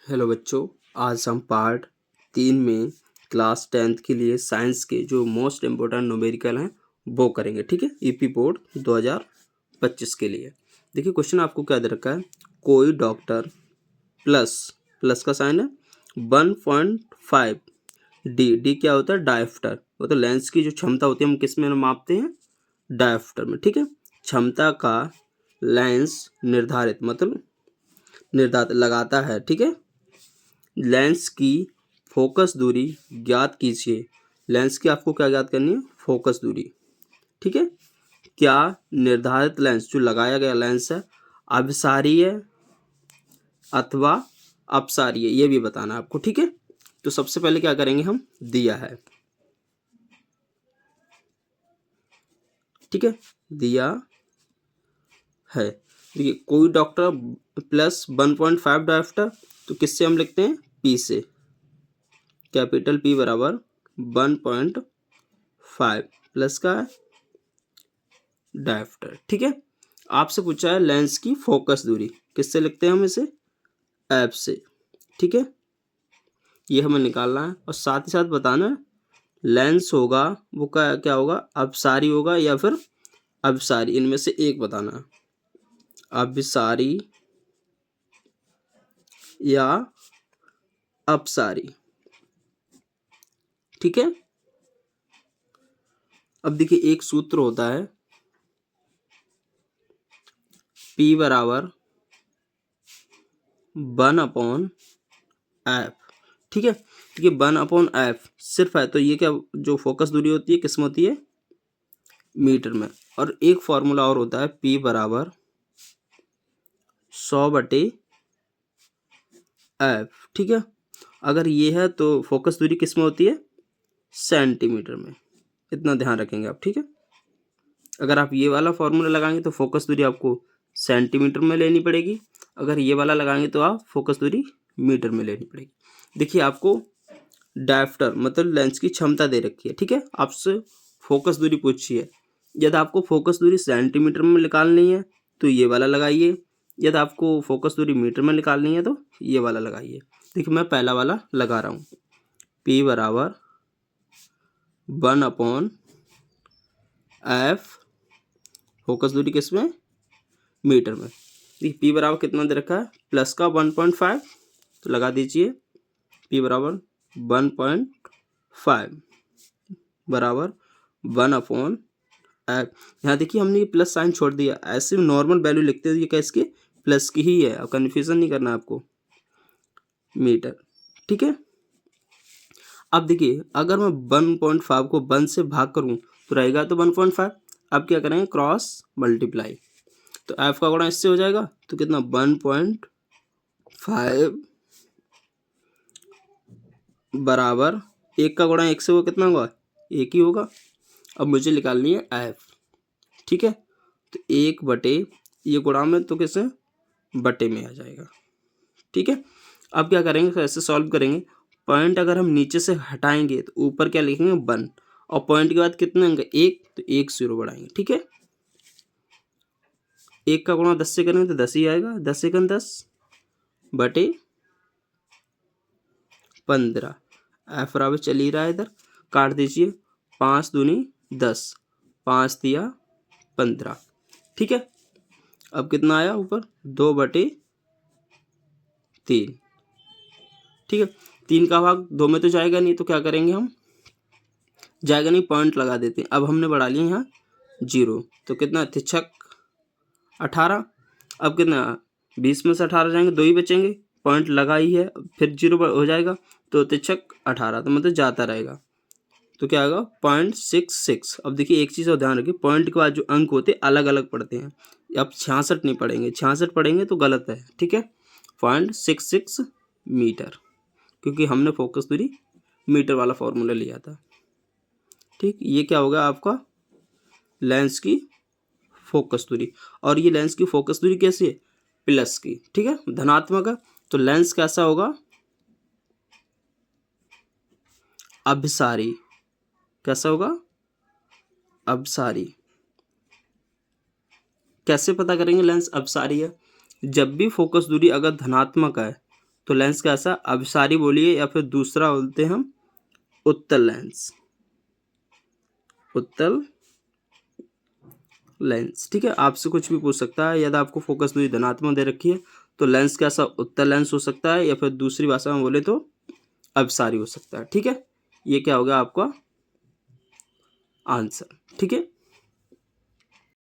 Hello बच्चों, आज हम पार्ट 3 में क्लास 10th के लिए साइंस के जो मोस्ट इम्पोर्टेंट न्यूमेरिकल हैं वो करेंगे। ठीक है, ईपी बोर्ड 2025 के लिए। देखिए क्वेश्चन आपको क्या दे रखा है। कोई डॉक्टर प्लस प्लस का साइन है 1.5 डी। डी क्या होता है? डायफ्टर। वो तो लेंस की जो क्षमता होती है हम किस में मापते हैं? डायफ्टर में। ठीक है, क्षमता का लेंस निर्धारित मतलब निर्धारित लगाता है। ठीक है, लेंस की फोकस दूरी ज्ञात कीजिए। लेंस की आपको क्या ज्ञात करनी है? फोकस दूरी। ठीक है, क्या निर्धारित लेंस जो लगाया गया लेंस है अभिसारीय अथवा अपसारीय, ये भी बताना है आपको। ठीक है, तो सबसे पहले क्या करेंगे हम, दिया है। ठीक है, दिया है। देखिए कोई डॉक्टर प्लस 1.5 डायफ्टर, तो किससे हम लिखते हैं? पी से। कैपिटल पी बराबर 1.5 प्लस का है डायफ्टर। ठीक है, आपसे पूछा है लेंस की फोकस दूरी, किससे लिखते हैं हम इसे? एफ से। ठीक है, ये हमें निकालना है और साथ ही साथ बताना है लेंस होगा वो क्या क्या होगा? अपसारी होगा या फिर अभिसारी, इनमें से एक बताना है। अभिसारी या अपसारी। ठीक है, अब देखिए एक सूत्र होता है P बराबर 1/f। ठीक है, देखिए 1/f सिर्फ है तो ये क्या जो फोकस दूरी होती है किस में होती है? मीटर में। और एक फॉर्मूला और होता है P बराबर 100/f। ठीक है, अगर ये है तो फोकस दूरी किस में होती है? सेंटीमीटर में। इतना ध्यान रखेंगे आप। ठीक है, अगर आप ये वाला फॉर्मूला लगाएंगे तो फोकस दूरी आपको सेंटीमीटर में लेनी पड़ेगी, अगर ये वाला लगाएंगे तो आप फोकस दूरी मीटर में लेनी पड़ेगी। देखिए आपको डायफ्टर मतलब लेंस की क्षमता दे रखी है। ठीक है, आपसे फोकस दूरी पूछी है। यदि आपको फोकस दूरी सेंटीमीटर में निकालनी है तो ये वाला लगाइए, यदि आपको फोकस दूरी मीटर में निकालनी है तो ये वाला लगाइए। देखिए मैं पहला वाला लगा रहा हूँ। P बराबर 1/f, फोकस दूरी किस में? मीटर में। देखिए P बराबर कितना दे रखा है? प्लस का 1.5, तो लगा दीजिए P बराबर 1.5 बराबर 1/f। यहाँ देखिए हमने ये प्लस साइन छोड़ दिया, ऐसे नॉर्मल वैल्यू लिखते हैं, ये क्या इसके प्लस की ही है, अब कन्फ्यूजन नहीं करना आपको। मीटर। ठीक है, अब देखिए अगर मैं 1.5 को 1 से भाग करूं तो रहेगा तो 1.5। अब क्या करेंगे? क्रॉस मल्टीप्लाई, तो एफ का गुणा इससे हो जाएगा तो कितना? 1.5 बराबर एक का गुणा एक से वो कितना होगा? एक ही होगा। अब मुझे निकालनी है एफ। ठीक है, तो 1/, ये गुणा में तो किसे बटे में आ जाएगा। ठीक है, अब क्या करेंगे? तो ऐसे सॉल्व करेंगे। पॉइंट अगर हम नीचे से हटाएंगे तो ऊपर क्या लिखेंगे? 1, और पॉइंट के बाद कितने होंगे? 1, तो 1 0 बढ़ाएंगे। ठीक है, 1 का गुणा 10 से करेंगे तो 10 ही आएगा। 10 से 10 बटे 15। एफ बराबर चल ही रहा है, इधर काट दीजिए। 5 दूनी 10, 5 दिया 15। ठीक है, अब कितना आया ऊपर? 2/3। ठीक है, 3 का भाग 2 में तो जाएगा नहीं, तो क्या करेंगे हम? जाएगा नहीं, पॉइंट लगा देते हैं। अब हमने बढ़ा लिया यहाँ 0, तो कितना? 3 18। अब कितना? 20 में से 18 जाएंगे, 2 ही बचेंगे, पॉइंट लगा ही है, फिर 0 हो जाएगा, तो 18, तो मतलब जाता रहेगा, तो क्या आएगा? 0.66। अब देखिए एक चीज़ और ध्यान रखिए, पॉइंट के बाद जो अंक होते हैं अलग अलग पढ़ते हैं। अब 66 नहीं पढ़ेंगे, 66 पढ़ेंगे तो गलत है। ठीक है, 0.66 मीटर, क्योंकि हमने फोकस दूरी मीटर वाला फॉर्मूला लिया था। ठीक, ये क्या होगा आपका? लेंस की फोकस दूरी। और ये लेंस की फोकस दूरी कैसी है? प्लस की। ठीक है, धनात्मक है, तो लेंस कैसा होगा? अभिसारी। कैसा होगा? अभिसारी। कैसे पता करेंगे लेंस अपसारी है? जब भी फोकस दूरी अगर धनात्मक है तो लेंस कैसा, अभिसारी बोलिए या फिर दूसरा बोलते हैं हम उत्तल लेंस, उत्तल लेंस। ठीक है, आपसे कुछ भी पूछ सकता है। यदि आपको फोकस दूरी धनात्मक दे रखी है तो लेंस कैसा, उत्तल लेंस हो सकता है, या फिर दूसरी भाषा में बोले तो अभिसारी हो सकता है। ठीक है, ये क्या होगा आपका आंसर। ठीक है।